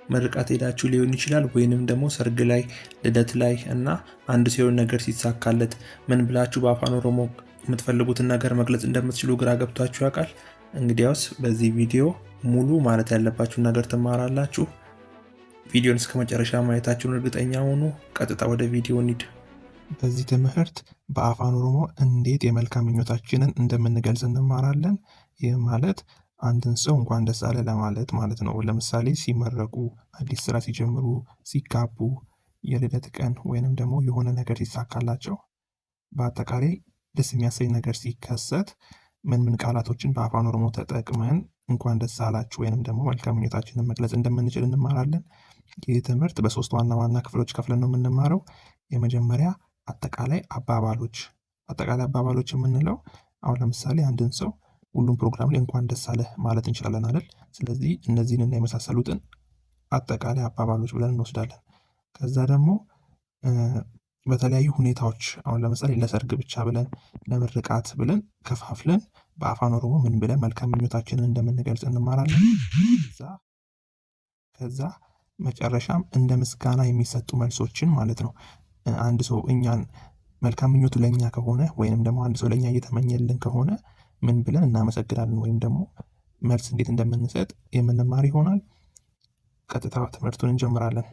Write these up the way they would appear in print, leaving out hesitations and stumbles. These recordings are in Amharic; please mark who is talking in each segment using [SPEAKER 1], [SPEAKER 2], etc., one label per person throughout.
[SPEAKER 1] ምርቃት ሄዳችሁ ሊሆን ይችላል ወይንም ደግሞ ሰርግ ላይ ልደት ላይ እና አንድ ሲሆን ነገር ሲሳካለት ምን ብላችሁ በአፋን ኦሮሞ የምትፈልጉትን ነገር መግለጽ እንደምትችሉ ግራ ገብቷችሁ ያውቃል? እንግዲያውስ በዚህ ቪዲዮ ሙሉ ማለት ያለባችሁን ነገር ትማራላችሁ። ቪዲዮን እስከ መጨረሻ ማየታችሁን እርግጠኛ ሁኑ። ቀጥታ ወደ ቪዲዮ እንሂድ። በዚህ ትምህርት በአፋን ኦሮሞ እንዴት የመልካም ምኞታችንን እንደምንገልጽ እንማራለን። ይህ ማለት አንድን ሰው እንኳን ደስ አለ ለማለት ማለት ነው። ለምሳሌ ሲመረቁ፣ አዲስ ስራ ሲጀምሩ፣ ሲጋቡ፣ የልደት ቀን ወይንም ደግሞ የሆነ ነገር ሲሳካላቸው፣ በአጠቃላይ ደስ የሚያሰኝ ነገር ሲከሰት ምን ቃላቶችን በአፋን ኦሮሞ ተጠቅመን እንኳን ደስ አላችሁ ወይንም ደግሞ መልካም ምኞታችንን መግለጽ እንደምንችል እንማራለን። ይህ ትምህርት በሶስት ዋና ዋና ክፍሎች ከፍለን ነው የምንማረው። የመጀመሪያ አጠቃላይ አባባሎች የምንለው አሁን ለምሳሌ አንድን ሰው ሁሉም ፕሮግራም ላይ እንኳን ደስ አለህ ማለት እንችላለን አይደል? ስለዚህ እነዚህንና የመሳሰሉትን አጠቃላይ አባባሎች ብለን እንወስዳለን። ከዛ ደግሞ በተለያዩ ሁኔታዎች አሁን ለምሳሌ ለሰርግ ብቻ ብለን ለምርቃት ብለን ከፋፍለን በአፋን ኦሮሞ ምን ብለን መልካም ምኞታችንን እንደምንገልጽ እንማራለን። ከዛ መጨረሻም እንደ ምስጋና የሚሰጡ መልሶችን ማለት ነው። አንድ ሰው እኛን መልካም ምኞቱ ለኛ ከሆነ ወይንም ደግሞ አንድ ሰው ለኛ እየተመኘልን ከሆነ ምን ብለን እናመሰግናለን ወይም ደግሞ መልስ እንዴት እንደምንሰጥ የምንማር ይሆናል። ቀጥታ ትምህርቱን እንጀምራለን።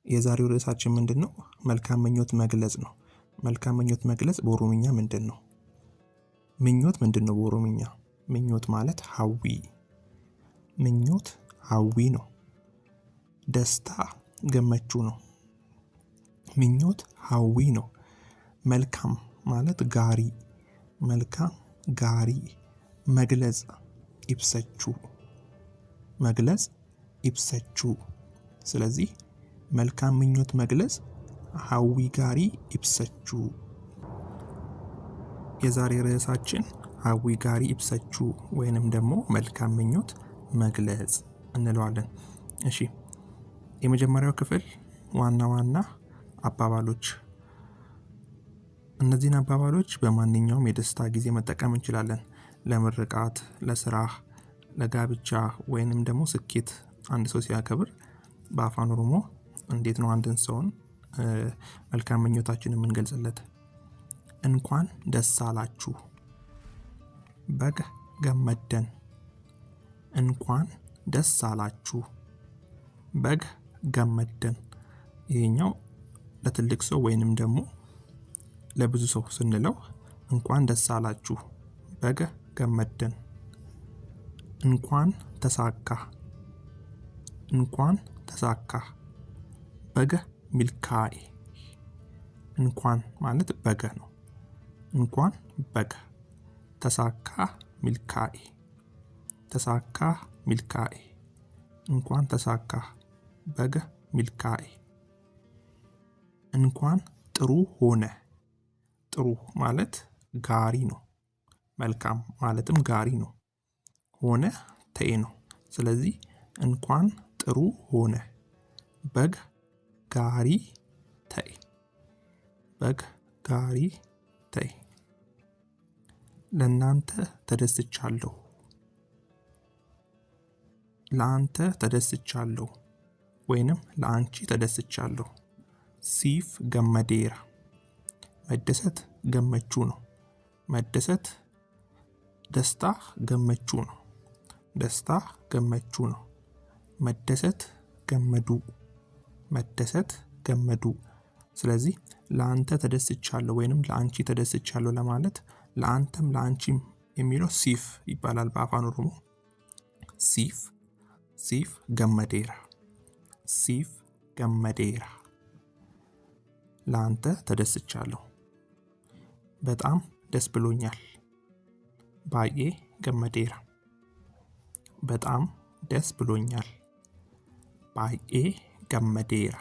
[SPEAKER 1] የዛሬው ርዕሳችን ምንድነው? መልካም ምኞት መግለጽ ነው። መልካም ምኞት መግለጽ በኦሮምኛ ምንድነው? ምኞት ምንድነው በኦሮምኛ? ምኞት ማለት ሀዊ፣ ምኞት ሀዊ ነው። ደስታ ገመቹ ነው። ምኞት ሀዊ ነው። መልካም ማለት ጋሪ፣ መልካም ጋሪ። መግለጽ ኢብሰቹ፣ መግለጽ ኢብሰቹ። ስለዚህ መልካም ምኞት መግለጽ ሀዊ ጋሪ ኢብሰቹ። የዛሬ ርዕሳችን ሀዊ ጋሪ ኢብሰቹ ወይንም ደግሞ መልካም ምኞት መግለጽ እንለዋለን። እሺ፣ የመጀመሪያው ክፍል ዋና ዋና አባባሎች። እነዚህን አባባሎች በማንኛውም የደስታ ጊዜ መጠቀም እንችላለን። ለምርቃት፣ ለስራ፣ ለጋብቻ ወይንም ደግሞ ስኬት አንድ ሰው ሲያከብር በአፋን ኦሮሞ እንዴት ነው አንድን ሰውን መልካም ምኞታችንን የምንገልጽለት? እንኳን ደስ አላችሁ፣ በግ ገመደን። እንኳን ደስ አላችሁ፣ በግ ገመደን። ይሄኛው ለትልቅ ሰው ወይንም ደግሞ ለብዙ ሰው ስንለው እንኳን ደስ አላችሁ፣ በግ ገመደን። እንኳን ተሳካ፣ እንኳን ተሳካ፣ በገ ሚልካኤ። እንኳን ማለት በገ ነው። እንኳን በገ፣ ተሳካ ሚልካኤ፣ ተሳካ ሚልካኤ። እንኳን ተሳካ በገ ሚልካኤ። እንኳን ጥሩ ሆነ። ጥሩ ማለት ጋሪ ነው። መልካም ማለትም ጋሪ ነው። ሆነ ተኤ ነው። ስለዚህ እንኳን ጥሩ ሆነ፣ በግ ጋሪ ተኤ፣ በግ ጋሪ ተኤ። ለእናንተ ተደስቻለሁ፣ ለአንተ ተደስቻለሁ ወይንም ለአንቺ ተደስቻለሁ። ሲፍ ገመዴራ። መደሰት ገመቹ ነው። መደሰት ደስታ ገመቹ ነው። ደስታ ገመቹ ነው። መደሰት ገመዱ፣ መደሰት ገመዱ። ስለዚህ ለአንተ ተደስቻለሁ ወይንም ለአንቺ ተደስቻለሁ ለማለት ለአንተም ለአንቺም የሚለው ሲፍ ይባላል በአፋን ኦሮሞ። ሲፍ፣ ሲፍ ገመዴራ፣ ሲፍ ገመዴራ። ለአንተ ተደስቻለሁ፣ በጣም ደስ ብሎኛል። ባዬ ገመዴራ፣ በጣም ደስ ብሎኛል። ባዬ ገመዴራ።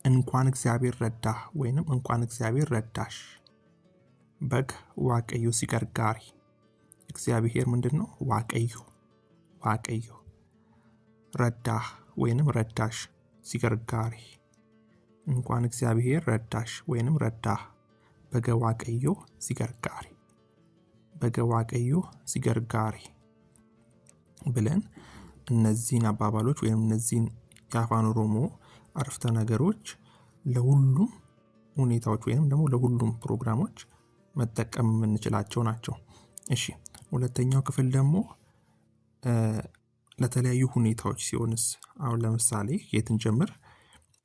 [SPEAKER 1] እንኳን እግዚአብሔር ረዳህ ወይንም እንኳን እግዚአብሔር ረዳሽ። በግ ዋቀዩ ሲገርጋሪ። እግዚአብሔር ምንድነው? ዋቀዩ፣ ዋቀዩ። ረዳህ ወይንም ረዳሽ ሲገርጋሪ። እንኳን እግዚአብሔር ረዳሽ ወይንም ረዳህ፣ በገ ዋቀዮ ሲገርጋሪ በገ ዋቀዮ ሲገርጋሪ ብለን እነዚህን አባባሎች ወይም እነዚህን የአፋን ኦሮሞ አረፍተ ነገሮች ለሁሉም ሁኔታዎች ወይም ደግሞ ለሁሉም ፕሮግራሞች መጠቀም የምንችላቸው ናቸው። እሺ ሁለተኛው ክፍል ደግሞ ለተለያዩ ሁኔታዎች ሲሆንስ? አሁን ለምሳሌ የትን ጀምር?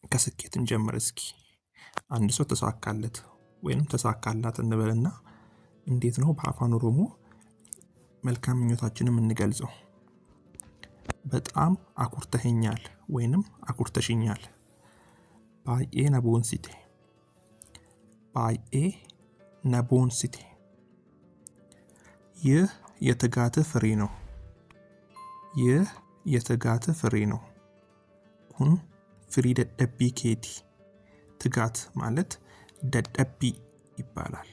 [SPEAKER 1] ከስኬትን ጀምር። እስኪ አንድ ሰው ተሳካለት ወይም ተሳካላት እንበልና እንዴት ነው በአፋን ኦሮሞ መልካም ምኞታችንን የምንገልጸው? በጣም አኩርተኸኛል ወይንም አኩርተሽኛል። ባዬ ነቦንሲቴ ባዬ ነቦንሲቴ። ይህ የትጋትህ ፍሬ ነው። ይህ የትጋትህ ፍሬ ነው። ኩን ፍሪ ደደቢ ኬቲ። ትጋት ማለት ደደቢ ይባላል።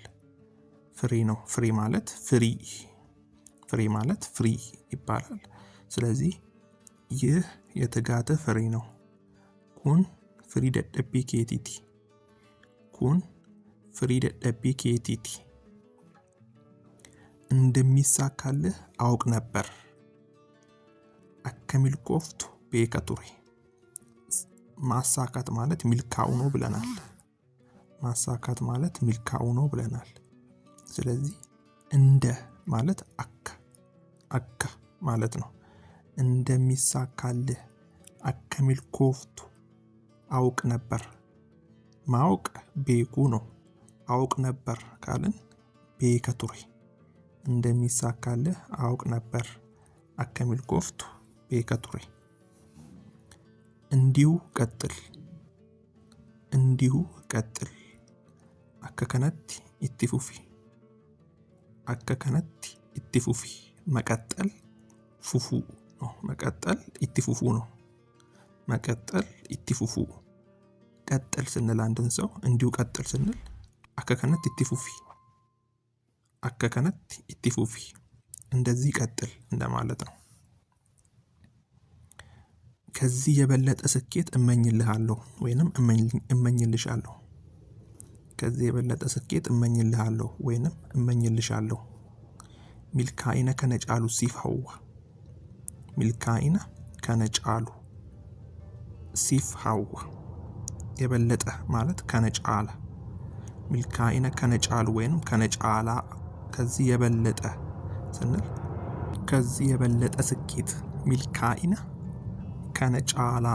[SPEAKER 1] ፍሬ ነው። ፍሬ ማለት ፍሪ፣ ፍሬ ማለት ፍሪ ይባላል። ስለዚህ ይህ የትጋትህ ፍሬ ነው። ኩን ፍሪ ደደቢ ኬቲቲ። ኩን ፍሪ ደደቢ ኬቲቲ። እንደሚሳካልህ አውቅ ነበር። አከሚልኮፍቱ ቤከ ቱሬ። ማሳካት ማለት ሚልካኡ ነው ብለናል። ማሳካት ማለት ሚልካኡ ነው ብለናል። ስለዚህ እንደ ማለት አካ ማለት ነው። እንደሚሳካልህ አከሚልኮፍቱ አውቅ ነበር። ማውቅ ቤኩ ነው። አውቅ ነበር ካልን ቤከ ቱሬ። እንደሚሳካልህ አውቅ ነበር። አከሚልኮፍቱ ቤከ ቱሬ። እንዲሁ ቀጥል። እንዲሁ ቀጥል። አከከነቲ ኢቲ ፉፊ። አከከነቲ ኢቲ ፉፊ። መቀጠል ፉፉ ነው። መቀጠል ኢቲ ፉፉ ነው። መቀጠል ኢቲ ፉፉ። ቀጥል ስንል አንድን ሰው እንዲሁ ቀጥል ስንል አከከነት ኢቲ ፉፊ። አከከነት ኢቲ ፉፊ። እንደዚህ ቀጥል እንደማለት ነው። ከዚህ የበለጠ ስኬት እመኝልሃለሁ ወይንም እመኝልሻለሁ። ከዚህ የበለጠ ስኬት እመኝልሃለሁ ወይንም እመኝልሻለሁ። ሚልካኢነ ከነጫሉ ሲፋዋ። ሚልካኢነ ከነጫሉ ሲፋዋ። የበለጠ ማለት ከነጫላ። ሚልካኢነ ከነጫሉ ወይንም ከነጫላ። ከዚህ የበለጠ ስንል ከዚህ የበለጠ ስኬት። ሚልካኢነ ከነጫላ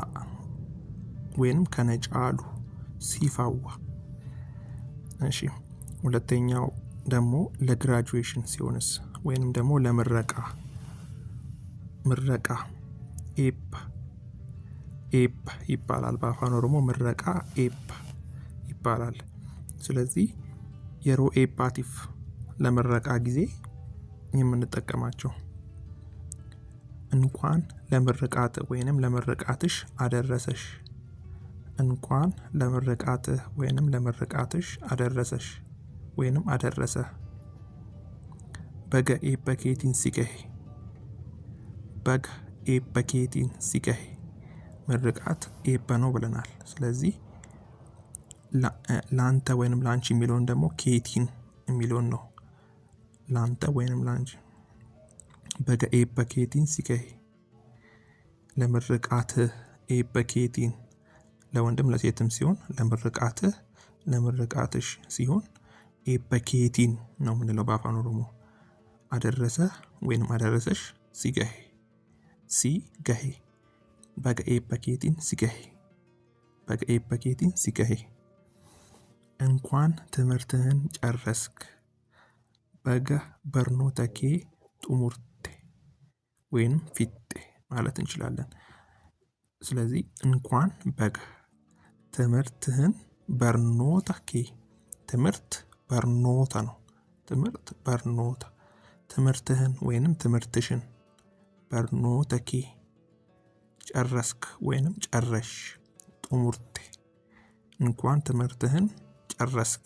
[SPEAKER 1] ወይንም ከነጫሉ ሲፋዋ። እሺ ሁለተኛው ደግሞ ለግራጁዌሽን ሲሆንስ ወይንም ደግሞ ለምረቃ። ምረቃ ኤፕ ኤፕ ይባላል። በአፋን ኦሮሞ ምረቃ ኤፕ ይባላል። ስለዚህ የሮ ኤፓቲፍ ለምረቃ ጊዜ የምንጠቀማቸው እንኳን ለምርቃትህ ወይንም ለምርቃትሽ አደረሰሽ። እንኳን ለምርቃትህ ወይንም ለምርቃትሽ አደረሰሽ ወይንም አደረሰ። በገ ኤበኬቲን ሲገሄ። በገ ኤበኬቲን ሲገሄ። ምርቃት ኤበ ነው ብለናል። ስለዚህ ላንተ ወይንም ላንቺ የሚለውን ደግሞ ኬቲን የሚለውን ነው። ላንተ ወይንም ላንቺ። በገ ኤበኬቲን ሲገሄ። ለምርቃትህ ኤበኬቲን ለወንድም ለሴትም ሲሆን ለምርቃትህ ለምርቃትሽ ሲሆን ኤበኬቲን ነው የምንለው በአፋን ኦሮሞ። አደረሰ ወይንም አደረሰሽ ሲገሄ። ሲገሄ። በገ ኤበኬቲን ሲገሄ። በገ ኤበኬቲን ሲገሄ። እንኳን ትምህርትህን ጨረስክ። በገ በርኖተኬ ጡሙርቴ ወይንም ፊጤ ማለት እንችላለን። ስለዚህ እንኳን በገ ትምህርትህን በርኖተኬ። ትምህርት በርኖታ ነው። ትምህርት በርኖታ። ትምህርትህን ወይንም ትምህርትሽን በርኖተኬ ጨረስክ ወይንም ጨረሽ። ጡሙርቴ እንኳን ትምህርትህን ጨረስክ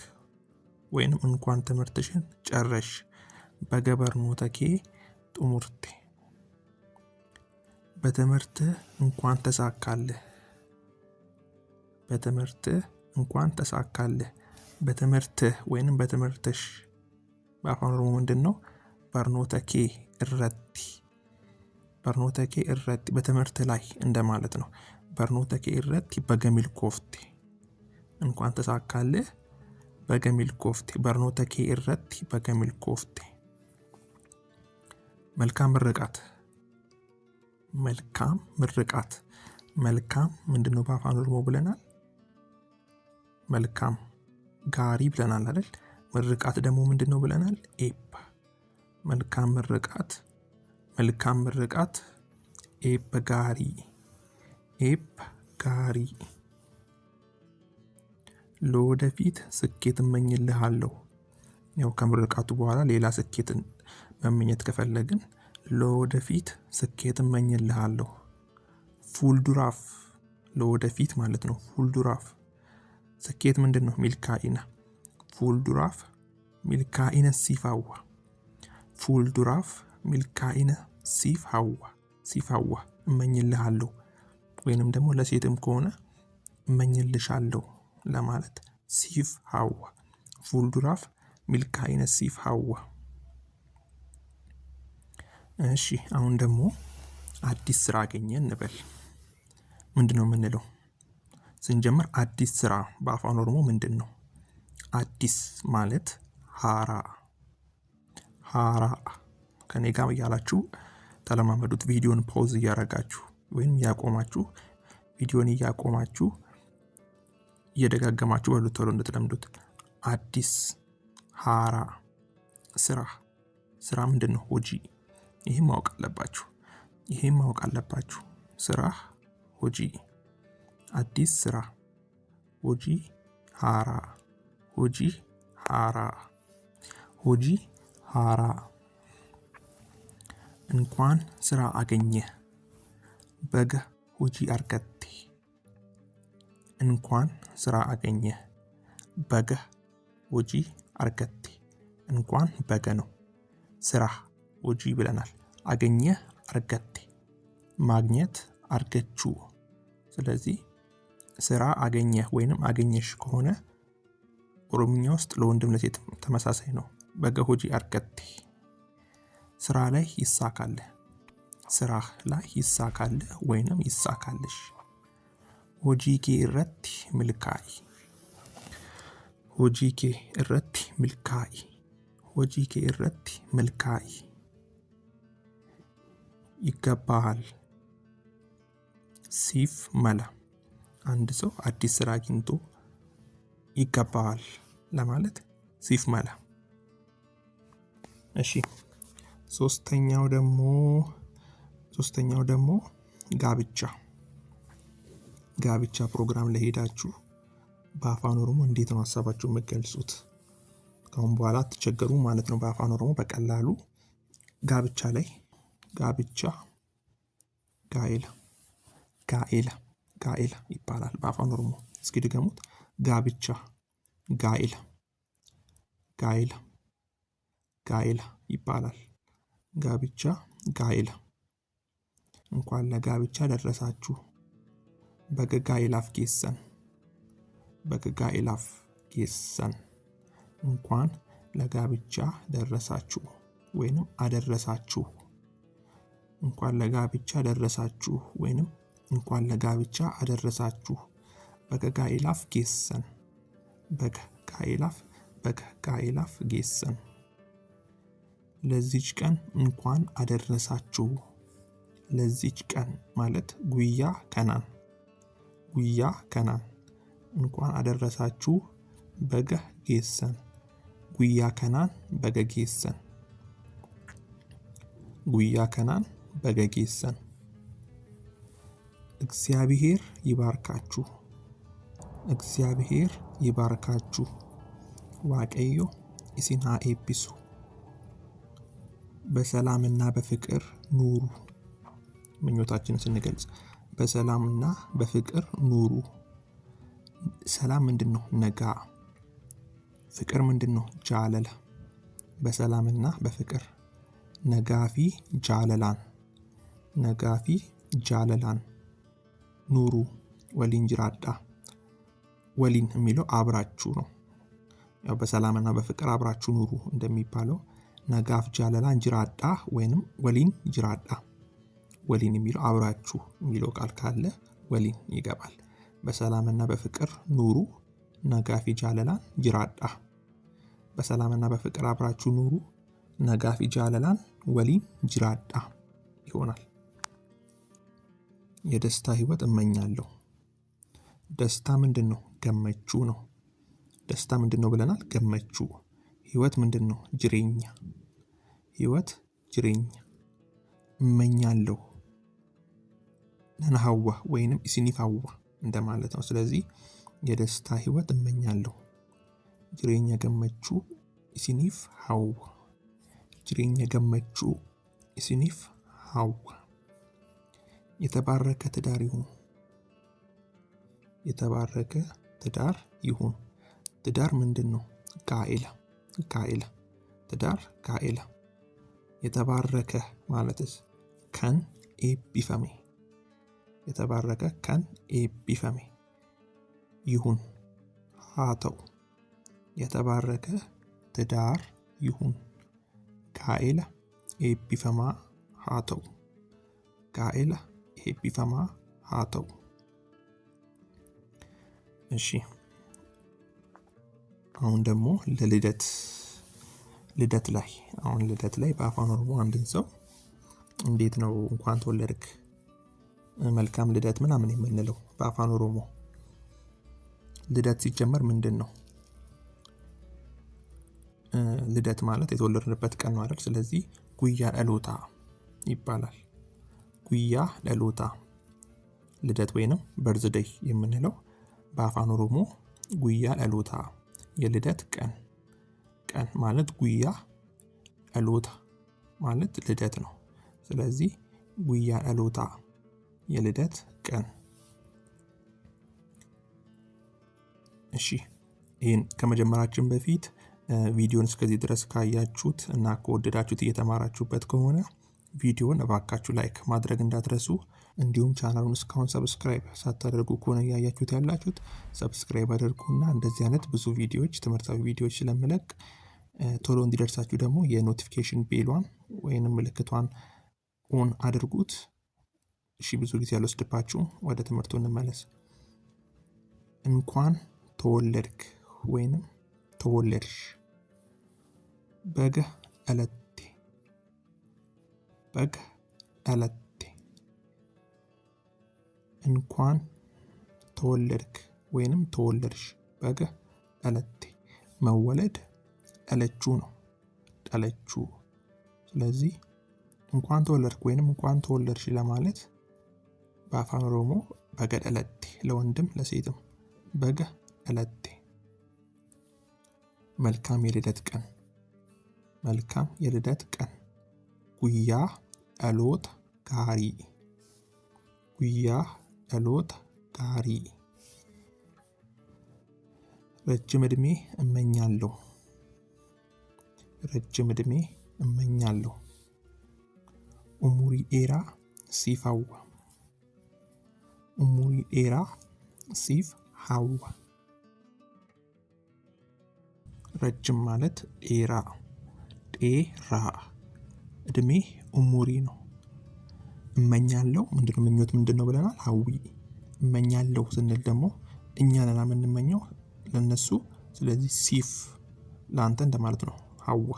[SPEAKER 1] ወይንም እንኳን ትምህርትሽን ጨረሽ። በገ በርኖተኬ ጡሙርቴ። በትምህርትህ እንኳን ተሳካልህ። በትምህርትህ እንኳን ተሳካልህ። በትምህርትህ ወይንም በትምህርትሽ በአፋን ኦሮሞ ምንድነው? በርኖተኬ እረቲ። በርኖተኬ እረቲ በትምህርት ላይ እንደማለት ነው። በርኖተኬ እረቲ በገሚል ኮፍቴ እንኳን ተሳካልህ በገሚል ኮፍቴ። በርኖተኬ እረቲ በገሚል ኮፍቴ። መልካም ምርቃት። መልካም ምርቃት። መልካም ምንድነው በአፋን ኦሮሞ ብለናል? መልካም ጋሪ ብለናል አይደል? ምርቃት ደግሞ ምንድነው ብለናል? ኤፕ። መልካም ምርቃት። መልካም ምርቃት። ኤፕ ጋሪ። ኤፕ ጋሪ። ለወደፊት ስኬት እመኝልሃለሁ። ያው ከምርቃቱ በኋላ ሌላ ስኬትን መመኘት ከፈለግን ለወደፊት ስኬት እመኝልሃለሁ። ፉልዱራፍ ለወደፊት ማለት ነው። ፉልዱራፍ ስኬት ምንድነው? ሚልካኢና። ፉልዱራፍ ሚልካኢነ ሲፋዋ። ፉልዱራፍ ሚልካኢነ ሲፋዋ። ሲፋዋ እመኝልሃለሁ ወይንም ደግሞ ለሴትም ከሆነ እመኝልሻለሁ ለማለት ሲፍ ሀዋ። ፉልዱራፍ ሚልካኢነ ሲፍ ሀዋ። እሺ አሁን ደግሞ አዲስ ስራ አገኘ እንበል። ምንድነው የምንለው? ስንጀምር አዲስ ስራ በአፋን ኦሮሞ ምንድነው? አዲስ ማለት ሃራ። ሃራ ከኔ ጋር እያላችሁ ተለማመዱት። ቪዲዮን ፖዝ እያረጋችሁ ወይም ያቆማችሁ ቪዲዮን እያቆማችሁ እየደጋገማችሁ በሉ ቶሎ እንድትለምዱት። አዲስ ሃራ ስራ። ስራ ምንድነው? ሆጂ። ይሄን ማወቅ አለባችሁ። ይሄን ማወቅ አለባችሁ። ስራ ሆጂ። አዲስ ስራ ሆጂ ሃራ። ሆጂ ሃራ። ሆጂ ሃራ። እንኳን ስራ አገኘ በገ ሆጂ አርገቴ። እንኳን ስራ አገኘ በገ ሆጂ አርገቴ። እንኳን በገ ነው። ስራ ሆጂ ብለናል። አገኘ አርገቴ ማግኘት አርገቹ። ስለዚህ ስራ አገኘ ወይንም አገኘሽ ከሆነ ኦሮምኛ ውስጥ ለወንድም ለሴት ተመሳሳይ ነው። በገ ሆጂ አርገቴ ስራ ላይ ይሳካል። ስራ ላይ ይሳካል ወይንም ይሳካልሽ። ሆጂኬ እረቲ ሚልካኢ። ሆጂኬ እረቲ ሚልካኢ። ሆጂኬ እረቲ ሚልካኢ። ይገባሃል። ሲፍ መላ። አንድ ሰው አዲስ ስራ አግኝቶ ይገባሃል ለማለት ሲፍ መላ። እሺ ሶስተኛው ደግሞ ጋብቻ። ጋብቻ ፕሮግራም ላይ ሄዳችሁ በአፋን ኦሮሞ እንዴት ነው ሐሳባችሁን የምትገልጹት? ካሁን በኋላ አትቸገሩ ማለት ነው። በአፋን ኦሮሞ በቀላሉ ጋብቻ ላይ ጋብቻ ጋኤላ ጋኤላ ጋኤላ ይባላል በአፋን ኦሮሞ። እስኪ ድገሙት። ጋብቻ ጋኤላ ጋኤላ ጋኤላ ይባላል። ጋብቻ ጋኤላ። እንኳን ለጋብቻ ደረሳችሁ። በገጋኤላፍ ጌሰን። በገጋኤላፍ ጌሰን። እንኳን ለጋብቻ ደረሳችሁ ወይንም አደረሳችሁ። እንኳን ለጋብቻ ደረሳችሁ ወይንም እንኳን ለጋብቻ አደረሳችሁ። በገጋኤላፍ ጌሰን። በገጋኤላፍ ጌሰን። ለዚች ቀን እንኳን አደረሳችሁ። ለዚች ቀን ማለት ጉያ ከናን። ጉያ ከናን እንኳን አደረሳችሁ። በገ ጌሰን። ጉያ ከናን በገ ጌሰን። ጉያ ከናን በገ ጌሰን። እግዚአብሔር ይባርካችሁ። እግዚአብሔር ይባርካችሁ። ዋቀዮ ኢሲን ሀ ኤቢሱ። በሰላምና በፍቅር ኑሩ። ምኞታችንን ስንገልጽ በሰላምና በፍቅር ኑሩ። ሰላም ምንድነው? ነጋ። ፍቅር ምንድነው? ጃለለ። በሰላምና በፍቅር ነጋፊ ጃለላን። ነጋፊ ጃለላን ኑሩ። ወሊን ጅራዳ። ወሊን የሚለው አብራችሁ ነው። ያው በሰላምና በፍቅር አብራችሁ ኑሩ እንደሚባለው ነጋፍ ጃለላን ጅራዳ ወይንም ወሊን ጅራዳ። ወሊን የሚለው አብራችሁ የሚለው ቃል ካለ ወሊን ይገባል። በሰላምና በፍቅር ኑሩ ነጋፊ ጃለላን ጅራዳ። በሰላምና በፍቅር አብራችሁ ኑሩ ነጋፊ ጃለላን ወሊን ጅራዳ ይሆናል። የደስታ ህይወት እመኛለሁ። ደስታ ምንድነው? ገመቹ ነው። ደስታ ምንድነው ብለናል? ገመቹ። ህይወት ምንድነው? ጅሬኛ። ህይወት ጅሬኛ። እመኛለሁ ነናሃዋ ወይንም ኢሲኒፋዋ እንደማለት ነው። ስለዚህ የደስታ ህይወት እመኛለሁ። ጅሬኛ ገመቹ ኢሲኒፍ ሃዋ። ጅሬኛ ገመቹ ኢሲኒፍ ሃዋ። የተባረከ ትዳር ይሁን። የተባረከ ትዳር ይሁን። ትዳር ምንድነው? ጋኤላ። ጋኤላ። ትዳር ጋኤላ። የተባረከ ማለትስ ከን ኤቢፈሜ። የተባረከ ከን ኤቢፈሜ ይሁን። ሃተው። የተባረከ ትዳር ይሁን። ጋኤላ ኤቢፈማ ሃተው። ጋኤላ ኤቢፈማ ሃተው። እሺ አሁን ደግሞ ልደት ላይ በአፋን ኦሮሞ አንድን ሰው እንዴት ነው እንኳን ተወለድክ መልካም ልደት ምናምን የምንለው? በአፋን ኦሮሞ ልደት ሲጀመር ምንድን ነው? ልደት ማለት የተወለድንበት ቀን ነው አይደል? ስለዚህ ጉያ ዳሎታ ይባላል። ጉያ ዳሎታ ልደት ወይንም በርዝዴይ የምንለው በአፋን ኦሮሞ ጉያ ዳሎታ የልደት ቀን። ቀን ማለት ጉያ ዳሎታ ማለት ልደት ነው። ስለዚህ ጉያ ዳሎታ የልደት ቀን። እሺ ይህን ከመጀመራችን በፊት ቪዲዮን እስከዚህ ድረስ ካያችሁት እና ከወደዳችሁት እየተማራችሁበት ከሆነ ቪዲዮን እባካችሁ ላይክ ማድረግ እንዳትረሱ። እንዲሁም ቻናሉን እስካሁን ሰብስክራይብ ሳታደርጉ ከሆነ ያያችሁት ያላችሁት ሰብስክራይብ አድርጉና እንደዚህ አይነት ብዙ ቪዲዮዎች ትምህርታዊ ቪዲዮዎች ስለምለቅ ቶሎ እንዲደርሳችሁ ደግሞ የኖቲፊኬሽን ቤሏን ወይንም ምልክቷን ኦን አድርጉት። እሺ ብዙ ጊዜ አልወስድባችሁም። ወደ ትምህርቱ እንመለስ። እንኳን ተወለድክ ወይንም ተወለድሽ። በገ አለቴ። በገ አለቴ። እንኳን ተወለድክ ወይንም ተወለድሽ። በገ አለቴ። መወለድ ጠለቹ ነው። ጠለቹ። ስለዚህ እንኳን ተወለድክ ወይንም እንኳን ተወለድሽ ለማለት በአፋን ኦሮሞ በገ አለቴ ለወንድም ለሴትም በገ አለቴ። መልካም የልደት ቀን። መልካም የልደት ቀን። ጉያ ዳሎታ ጋሪ። ጉያ ዳሎታ ጋሪ። ረጅም ዕድሜ እመኛለሁ። ረጅም ዕድሜ እመኛለሁ። ኡሙሪ ዴራ ሲፍ ሃዋ። ኡሙሪ ዴራ ሲፍ ሃዋ። ረጅም ማለት ዴራ። ዴራ እድሜ ኡሙሪ ነው። እመኛለሁ ምንድነው? ምኞት ምንድነው ብለናል? ሃዊ። እመኛለሁ ስንል ደግሞ እኛ ነን የምንመኘው ለነሱ። ስለዚህ ሲፍ ለአንተ እንደማለት ነው። ሃዋ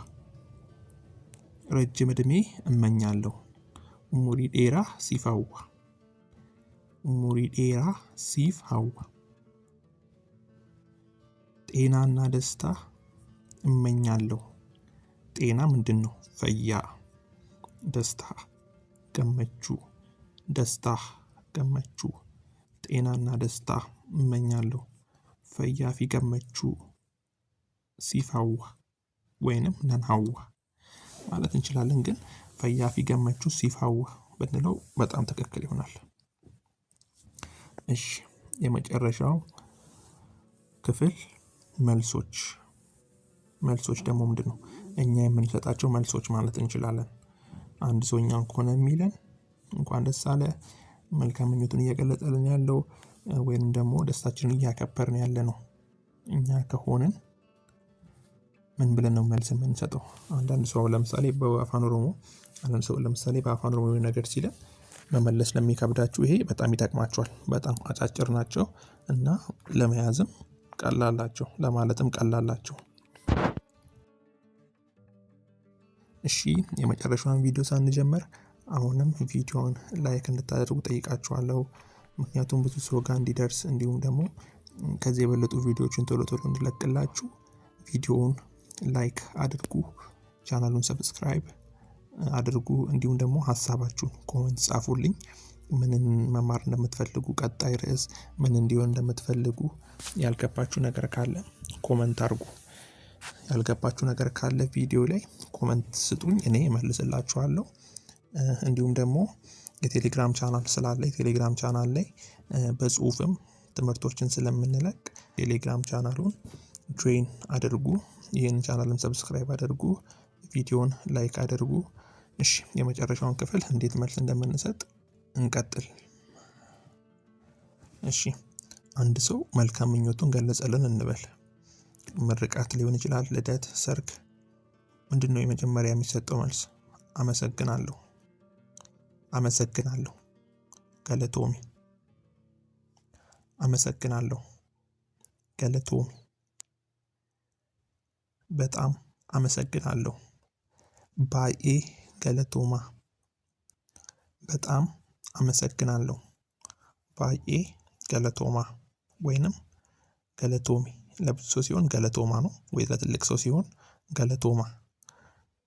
[SPEAKER 1] ረጅም ዕድሜ እመኛለሁ። ኡሙሪ ዴራ ሲፍ ሃዋ። ኡሙሪ ዴራ ሲፍ ሃዋ። ጤናና ደስታ እመኛለሁ። ጤና ምንድነው? ፈያ። ደስታ ገመቹ። ደስታ ገመቹ። ጤናና ደስታ እመኛለሁ። ፈያ ፊ ገመቹ ሲፍ ሃዋ ወይንም ነን ሃዋ ማለት እንችላለን። ግን ፈያ ፊ ገመቹ ሲፍ ሃዋ ብንለው በጣም ትክክል ይሆናል። እሺ የመጨረሻው ክፍል መልሶች። መልሶች ደግሞ ምንድነው? እኛ የምንሰጣቸው መልሶች ማለት እንችላለን። አንድ ሰው እኛን ከሆነ የሚለን እንኳን ደስ አለ መልካም ምኞቱን እየገለጸልን ያለው ወይንም ደግሞ ደስታችንን እያከበርን ያለ ነው። እኛ ከሆነን ምን ብለን ነው መልስ የምንሰጠው? አንዳንድ ሰው ለምሳሌ በአፋን ኦሮሞ ነገር ሲለን መመለስ ለሚከብዳችሁ ይሄ በጣም ይጠቅማችኋል። በጣም አጫጭር ናቸው እና ለመያዝም ቀላል ናቸው፣ ለማለትም ቀላል ናቸው። እሺ የመጨረሻውን ቪዲዮ ሳንጀምር አሁንም ቪዲዮውን ላይክ እንድታደርጉ ጠይቃችኋለሁ። ምክንያቱም ብዙ ሰው ጋር እንዲደርስ እንዲሁም ደግሞ ከዚህ የበለጡ ቪዲዮዎችን ቶሎ ቶሎ እንድለቅላችሁ ቪዲዮውን ላይክ አድርጉ፣ ቻናሉን ሰብስክራይብ አድርጉ። እንዲሁም ደግሞ ሀሳባችሁን ኮሜንት ጻፉልኝ። ምንን መማር እንደምትፈልጉ፣ ቀጣይ ርዕስ ምን እንዲሆን እንደምትፈልጉ፣ ያልገባችሁ ነገር ካለ ኮሜንት አድርጉ። ያልገባችሁ ነገር ካለ ቪዲዮ ላይ ኮሜንት ስጡኝ፣ እኔ እመልስላችኋለሁ። እንዲሁም ደግሞ የቴሌግራም ቻናል ስላለ የቴሌግራም ቻናል ላይ በጽሁፍም ትምህርቶችን ስለምንለቅ ቴሌግራም ቻናሉን ጆይን አድርጉ። ይህን ቻናልም ሰብስክራይብ አድርጉ፣ ቪዲዮን ላይክ አድርጉ። እሺ የመጨረሻውን ክፍል እንዴት መልስ እንደምንሰጥ እንቀጥል። እሺ አንድ ሰው መልካም ምኞቱን ገለጸልን እንበል። ምርቃት ሊሆን ይችላል፣ ልደት፣ ሰርግ። ምንድነው የመጀመሪያ የሚሰጠው መልስ? አመሰግናለሁ። አመሰግናለሁ ገለቶሚ። አመሰግናለሁ ገለቶሚ። በጣም አመሰግናለሁ ባኤ ገለቶማ። በጣም አመሰግናለሁ ባኤ ገለቶማ ወይንም ገለቶሚ። ለብዙ ሰው ሲሆን ገለቶማ ነው፣ ወይ ለትልቅ ሰው ሲሆን ገለቶማ።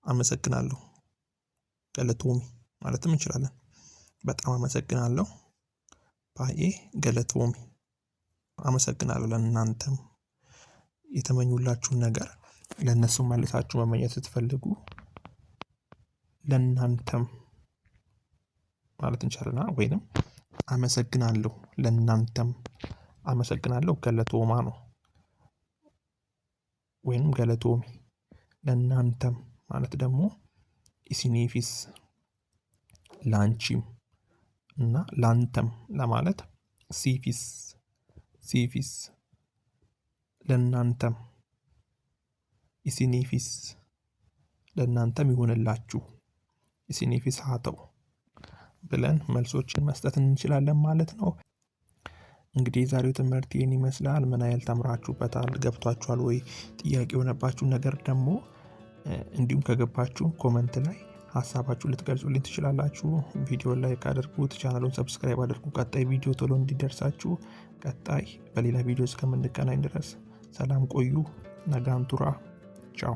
[SPEAKER 1] አመሰግናለሁ ገለቶሚ ማለትም እንችላለን። በጣም አመሰግናለሁ ባኤ ገለቶሚ። አመሰግናለሁ ለእናንተም የተመኙላችሁን ነገር ለእነሱ መልሳችሁ መመኘት ስትፈልጉ ለእናንተም ማለት እንችላለን። ወይንም አመሰግናለሁ ለእናንተም። አመሰግናለሁ ገለቶማ ነው ወይንም ገለቶሚ። ለእናንተም ማለት ደግሞ ኢሲኒፊስ ላንቺም እና ላንተም ለማለት ሲፊስ ሲፊስ። ለእናንተም ኢሲኒፊስ ለእናንተም ይሆንላችሁ፣ ኢሲኒፊስ ሀተው ብለን መልሶችን መስጠት እንችላለን ማለት ነው። እንግዲህ የዛሬው ትምህርት ይህን ይመስላል። ምን ያህል ተምራችሁበታል? ገብቷችኋል ወይ? ጥያቄ የሆነባችሁ ነገር ደግሞ እንዲሁም ከገባችሁ ኮመንት ላይ ሀሳባችሁ ልትገልጹልኝ ትችላላችሁ። ቪዲዮ ላይክ አድርጉት፣ ቻናሉን ሰብስክራይብ አድርጉ። ቀጣይ ቪዲዮ ቶሎ እንዲደርሳችሁ ቀጣይ በሌላ ቪዲዮ እስከምንገናኝ ድረስ ሰላም ቆዩ። ነጋንቱራ ቻው።